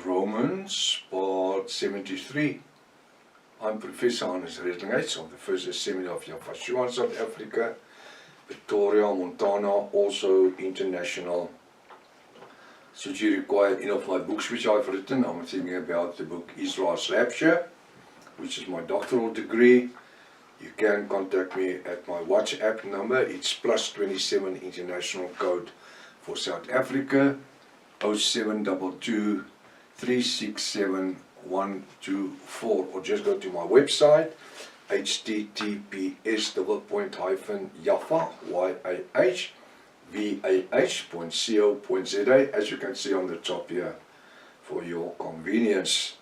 Romans, part 73. I'm Professor Hannes Redlinghuyse of the First Assembly of Yafashua in South Africa, Victoria, Montana, also international. Should you require any of my books which I've written, I'm thinking about the book Israel's Rapture, which is my doctoral degree. You can contact me at my WhatsApp number. It's +27 international code for South Africa, 0722 367 124, or just go to my website, https://vah.co.za, as you can see on the top here, for your convenience.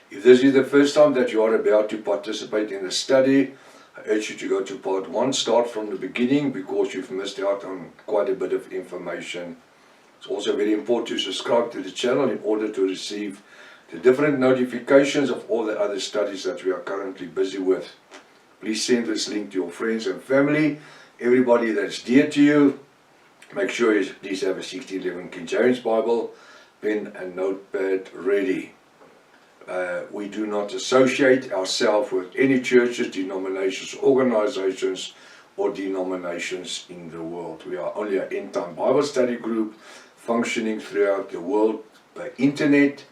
If this is the first time that you are about to participate in the study, I urge you to go to part 1, start from the beginning, because you've missed out on quite a bit of information. It's also very important to subscribe to the channel in order to receive the different notifications of all the other studies that we are currently busy with. Please send this link to your friends and family, everybody that's dear to you. Make sure you please have a 1611 King James Bible, pen and notepad ready. We do not associate ourselves with any churches, denominations, organizations, or denominations in the world. We are only an end-time Bible study group functioning throughout the world by internet,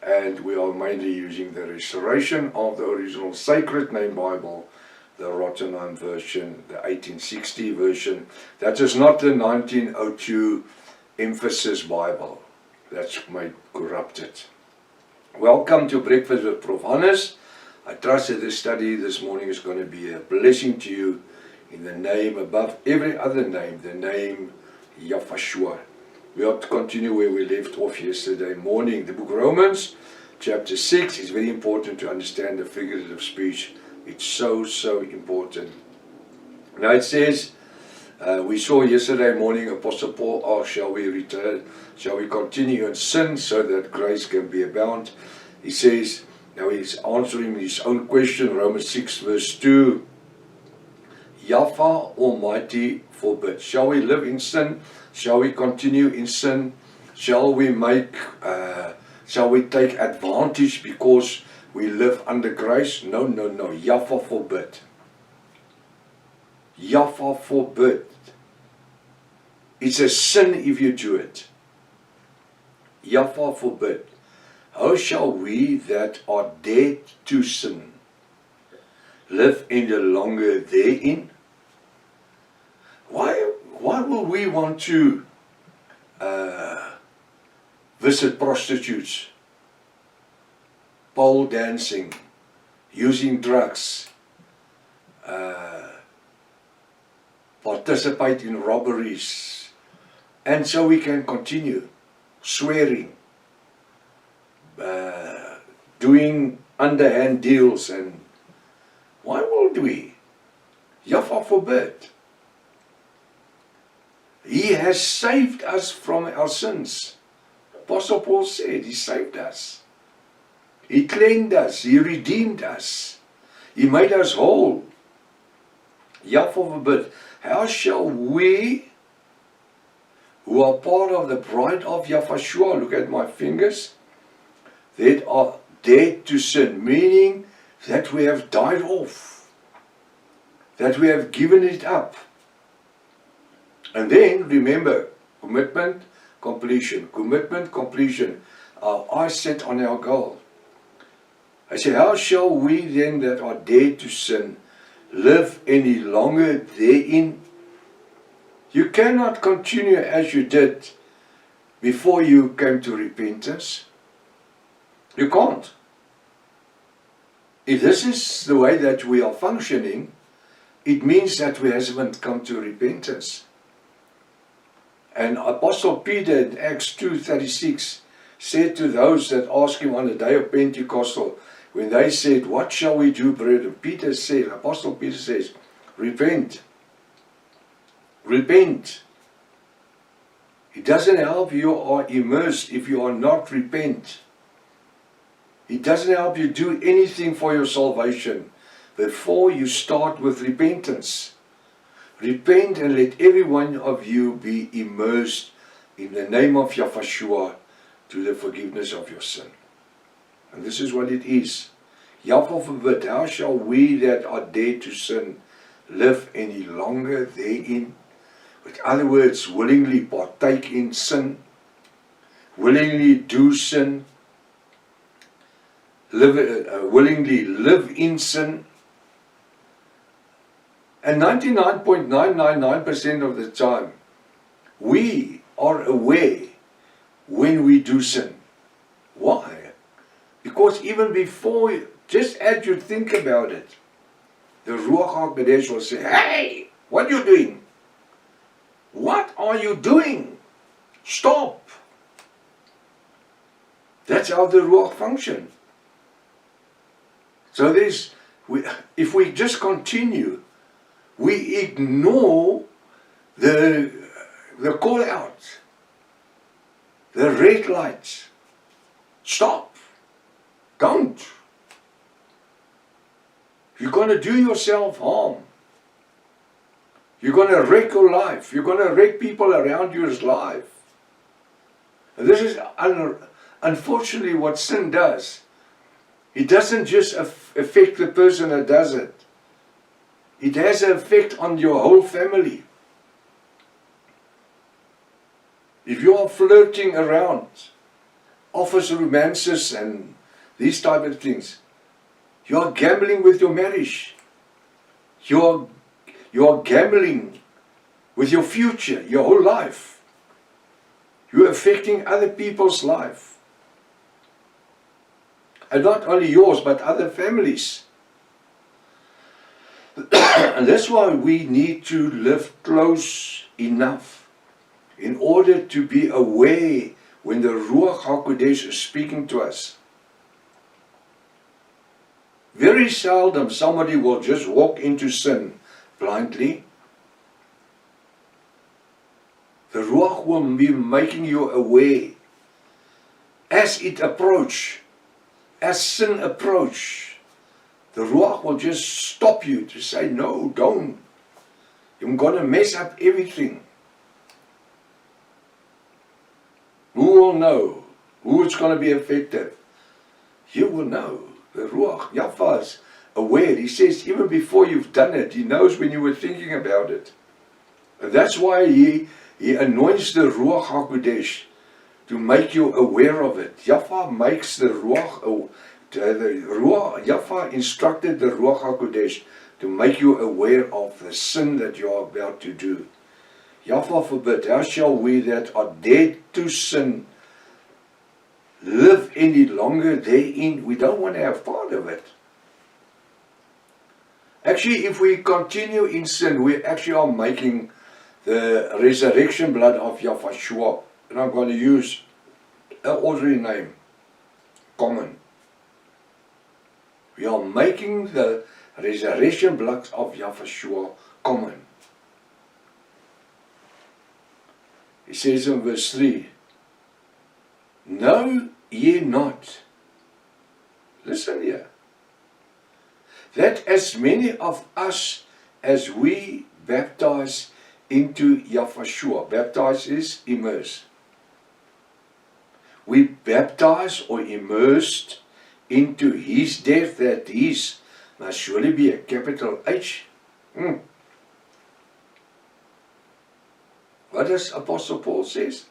and we are mainly using the restoration of the original Sacred Name Bible, the Rottenheim version, the 1860 version. That is not the 1902 Emphasis Bible. That's made corrupted. Welcome to Breakfast with Prof. Hannes. I trust that this study this morning is going to be a blessing to you in the name above every other name, the name Yafashua. We have to continue where we left off yesterday morning. The book Romans, chapter 6, is very important to understand the figurative speech. It's so important. Now it says, we saw yesterday morning Apostle Paul asked, shall we continue in sin so that grace can be abound? He says, now he's answering his own question, Romans 6 verse 2. Yahweh Almighty forbid. Shall we live in sin? Shall we continue in sin? Shall we take advantage because we live under grace? No. Yahweh forbid. Yahweh forbid. It's a sin if you do it. Yahweh forbid. How shall we that are dead to sin live any longer therein? Why will we want to visit prostitutes, pole dancing, using drugs, participate in robberies, and so we can continue swearing, doing underhand deals, and why would we? Yahweh forbid. He has saved us from our sins. Apostle Paul said he saved us. He cleansed us. He redeemed us. He made us whole. Yahweh forbid. How shall we, who are part of the bride of Yafashua, look at my fingers, that are dead to sin, meaning that we have died off, that we have given it up. And then remember, commitment, completion. Commitment, completion. Our eyes set on our goal. I say, how shall we then that are dead to sin live any longer therein? You cannot continue as you did before you came to repentance. You can't. If this is the way that we are functioning, it means that we haven't come to repentance. And Apostle Peter in Acts 2:36 said to those that asked him on the day of Pentecostal, when they said, what shall we do, brethren? Apostle Peter says, repent. Repent. It doesn't help you are immersed if you are not repent. It doesn't help you do anything for your salvation before you start with repentance. Repent and let every one of you be immersed in the name of Yafashua to the forgiveness of your sin. And this is what it is. Jaffa forbid, how shall we that are dead to sin live any longer therein? In other words, willingly partake in sin, willingly do sin, willingly live in sin. And 99.999% of the time, we are aware when we do sin. Why? Because even before, just as you think about it, the Ruach HaKodesh will say, hey, what are you doing? What are you doing? Stop. That's how the Ruach functions. So if we just continue, we ignore the call out, the red lights. Stop. Don't. You're going to do yourself harm. You're going to wreck your life. You're going to wreck people around you's life. And this is unfortunately what sin does. It doesn't just affect the person that does it. It has an effect on your whole family. If you are flirting around, office romances and these type of things, you are gambling with your marriage. You are gambling with your future, your whole life. You are affecting other people's life. And not only yours, but other families. And that's why we need to live close enough in order to be aware when the Ruach HaKodesh is speaking to us. Very seldom somebody will just walk into sin blindly. The Ruach will be making you aware as it approach, as sin approach. The Ruach will just stop you to say, no, don't. You're going to mess up everything. Who will know? Who is going to be affected? You will know. The Ruach, Jaffa is aware. He says, even before you've done it, he knows when you were thinking about it. And that's why he anoints the Ruach HaKodesh to make you aware of it. Jaffa makes the Ruach, Jaffa instructed the Ruach HaKodesh to make you aware of the sin that you are about to do. Jaffa forbid, how shall we that are dead to sin live any longer therein? We don't want to have part of it. Actually, if we continue in sin, we actually are making the resurrection blood of Yahshua, and I'm going to use an ordinary name, common. We are making the resurrection blood of Yahshua common. He says in verse 3, know ye not, listen here, that as many of us as we baptize into Yahshua, baptize is immerse. We baptize or immersed into his death, that his must surely be a capital H. What does Apostle Paul says?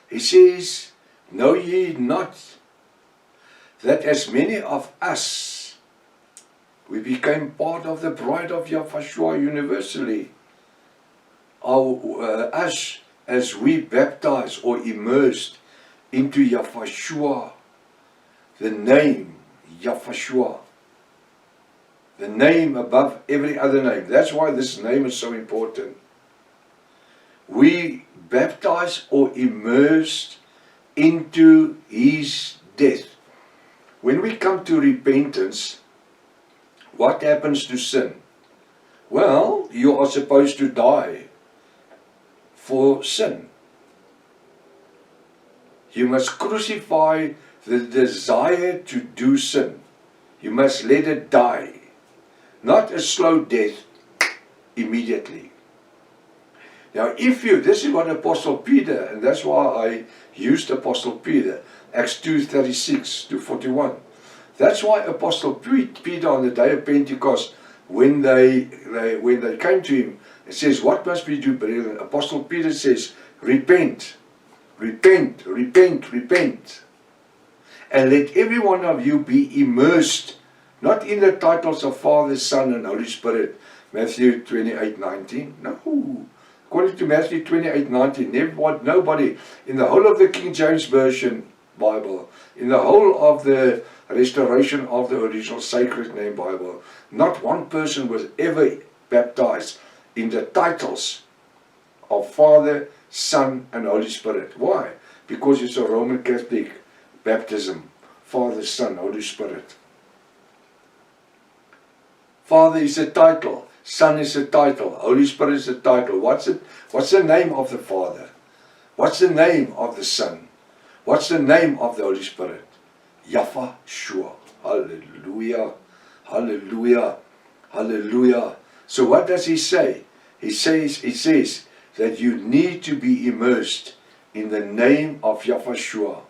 He says, know ye not that as many of us, we became part of the bride of Yahshua universally. Us, as we baptized or immersed into Yahshua, the name Yahshua, the name above every other name. That's why this name is so important. We baptized or immersed into his death. When we come to repentance, what happens to sin? Well, you are supposed to die for sin. You must crucify the desire to do sin. You must let it die. Not a slow death immediately. Now this is what Apostle Peter, and that's why I used Apostle Peter, Acts 2:36 to 41. That's why Apostle Peter on the day of Pentecost, when they came to him, it says, what must we do, brethren? Apostle Peter says, repent, repent, repent, repent. And let every one of you be immersed, not in the titles of Father, Son, and Holy Spirit, Matthew 28:19. No. According to Matthew 28:19, nobody in the whole of the King James Version Bible, in the whole of the restoration of the original Sacred Name Bible, not one person was ever baptized in the titles of Father, Son, and Holy Spirit. Why? Because it's a Roman Catholic baptism. Father, Son, Holy Spirit. Father is a title. Son is a title. Holy Spirit is a title. What's the name of the Father? What's the name of the Son? What's the name of the Holy Spirit? Yahshua. Hallelujah. Hallelujah. Hallelujah. So what does he say? He says that you need to be immersed in the name of Yahshua.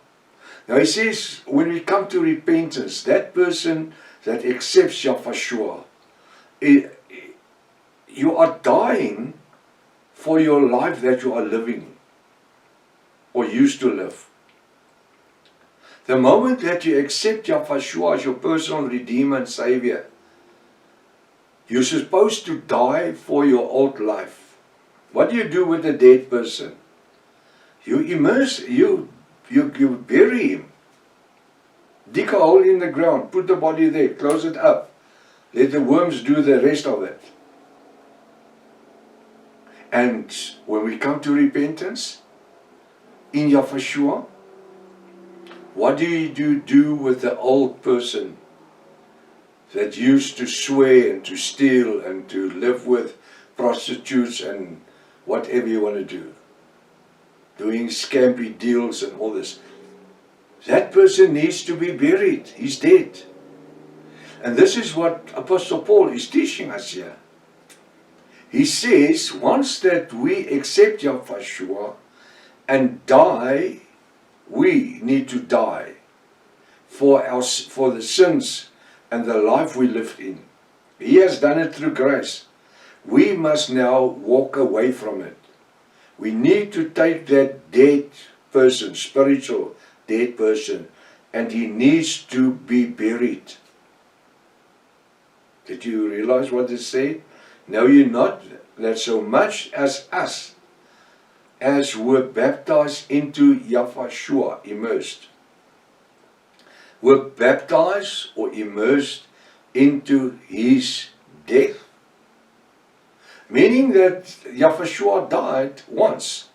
Now he says, when we come to repentance, that person that accepts Yahshua, you are dying for your life that you are living or used to live. The moment that you accept Yahshua as your personal Redeemer and Savior, you're supposed to die for your old life. What do you do with a dead person? You immerse, you bury him. Dig a hole in the ground, put the body there, close it up. Let the worms do the rest of it. And when we come to repentance, in Yahshua, what do you do with the old person that used to swear and to steal and to live with prostitutes and whatever you want to do? Doing scampy deals and all this. That person needs to be buried. He's dead. And this is what Apostle Paul is teaching us here. He says, once that we accept Yahshua and die, we need to die for the sins and the life we lived in. He has done it through grace. We must now walk away from it. We need to take that dead person, spiritual dead person, and he needs to be buried. Did you realize what it said? Know you not that so much as us, as were baptized into Yahshua, immersed, were baptized or immersed into his death? Meaning that Yahshua died once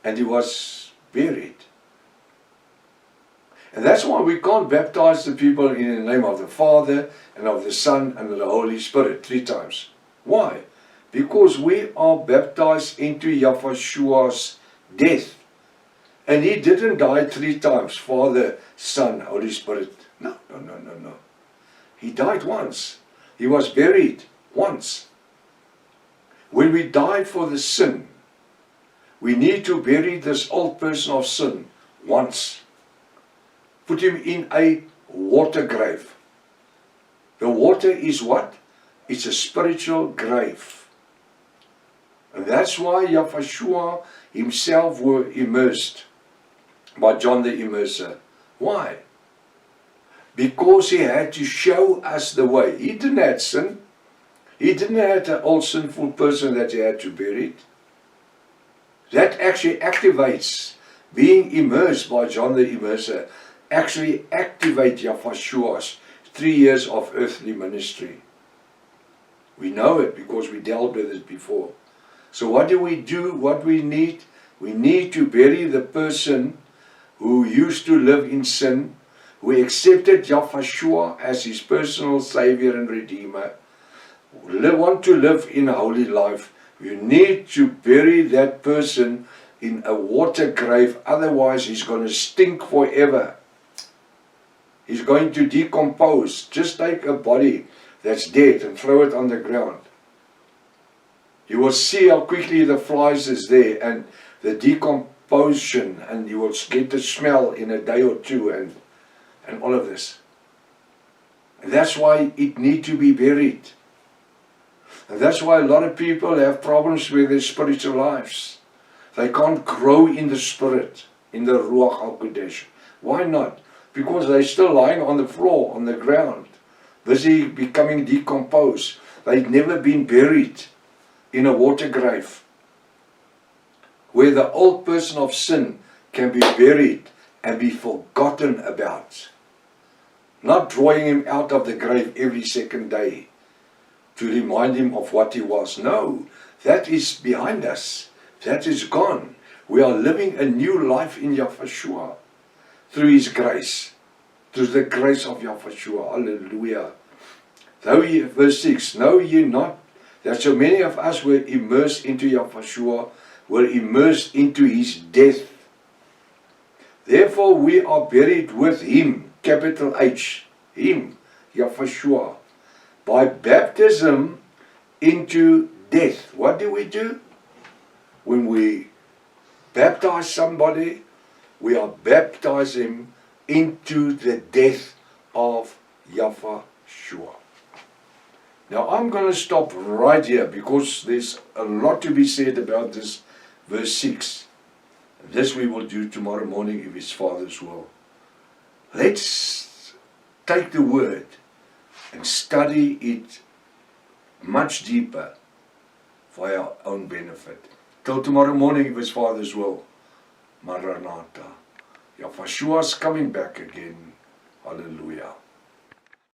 and he was buried. And that's why we can't baptize the people in the name of the Father and of the Son and of the Holy Spirit 3 times. Why? Because we are baptized into Yahshua's death. And he didn't die 3 times, Father, Son, Holy Spirit. No. He died once. He was buried once. When we die for the sin, we need to bury this old person of sin once. Put him in a water grave. The water is what? It's a spiritual grave. And that's why Yahshua himself were immersed by John the Immerser. Why? Because he had to show us the way. He didn't have sin. He didn't have an old sinful person that he had to bury. That actually activates, being immersed by John the Immerser, actually activate Yahshua's 3 years of earthly ministry. We know it because we dealt with it before. So what do? What we need? We need to bury the person who used to live in sin, who accepted Yahshua as his personal Savior and Redeemer, want to live in a holy life. You need to bury that person in a water grave, otherwise he's going to stink forever. He's going to decompose. Just take a body that's dead and throw it on the ground. You will see how quickly the flies is there and the decomposition, and you will get the smell in a day or two, and all of this. And that's why it needs to be buried. And that's why a lot of people have problems with their spiritual lives. They can't grow in the Spirit, in the Ruach HaKodesh. Why not? Because they're still lying on the floor, on the ground, busy becoming decomposed. They've never been buried in a water grave, where the old person of sin can be buried and be forgotten about. Not drawing him out of the grave every second day to remind him of what he was. No, that is behind us. That is gone. We are living a new life in Yahushua through His grace, through the grace of Yahushua. Hallelujah. Though ye, verse 6, know ye not that so many of us were immersed into Yahushua, were immersed into His death. Therefore we are buried with Him, capital H, Him, Yahushua, by baptism into death. What do we do? When we baptize somebody, we are baptizing into the death of Yahushua. Now I'm going to stop right here because there's a lot to be said about this verse 6. This we will do tomorrow morning if His Father's will. Let's take the word and study it much deeper for our own benefit. Till tomorrow morning if His Father's will. Maranatha. Yahushua's coming back again. Hallelujah.